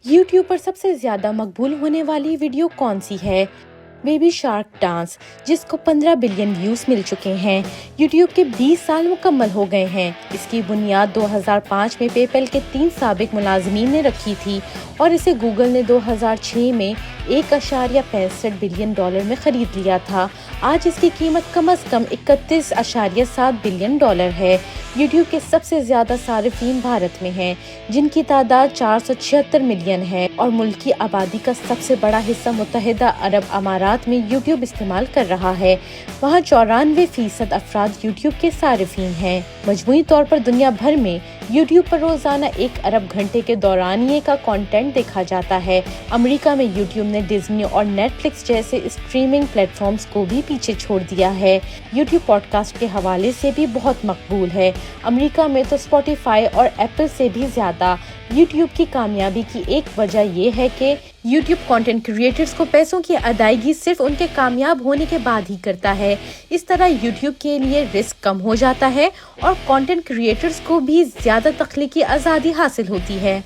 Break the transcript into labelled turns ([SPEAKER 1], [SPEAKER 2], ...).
[SPEAKER 1] YouTube پر سب سے زیادہ مقبول ہونے والی ویڈیو کون سی ہے؟ بیبی شارک ڈانس، جس کو 15 بلین ویوز مل چکے ہیں۔ یوٹیوب کے 20 سال مکمل ہو گئے ہیں۔ اس کی بنیاد 2005 میں پے پیل کے 3 سابق ملازمین نے رکھی تھی اور اسے گوگل نے 2006 میں $1.65 بلین میں خرید لیا تھا۔ آج اس کی قیمت کم از کم $31.7 بلین ہے۔ یوٹیوب کے سب سے زیادہ صارفین بھارت میں ہیں، جن کی تعداد 476 ملین ہے، اور ملک کی آبادی کا سب سے بڑا حصہ متحدہ عرب امارات میں یوٹیوب استعمال کر رہا ہے۔ وہاں 94% افراد یوٹیوب کے صارفین ہیں۔ مجموعی طور پر دنیا بھر میں یوٹیوب پر روزانہ 1 ارب گھنٹے کے دورانیے کا کنٹینٹ دیکھا جاتا ہے۔ امریکہ میں یوٹیوب نے ڈزنی اور نیٹ فلکس جیسے اسٹریمنگ پلیٹ فارمز کو بھی پیچھے چھوڑ دیا ہے۔ یوٹیوب پوڈ کاسٹ کے حوالے سے بھی بہت مقبول ہے۔ امریکہ میں تو اسپوٹیفائی اور ایپل سے بھی زیادہ۔ یوٹیوب کی کامیابی کی ایک وجہ یہ ہے کہ یوٹیوب کنٹینٹ کریٹرز کو پیسوں کی ادائیگی صرف ان کے کامیاب ہونے کے بعد ہی کرتا ہے۔ اس طرح یوٹیوب کے لیے رسک کم ہو جاتا ہے اور کنٹینٹ کریٹرز کو بھی زیادہ تخلیقی آزادی حاصل ہوتی ہے۔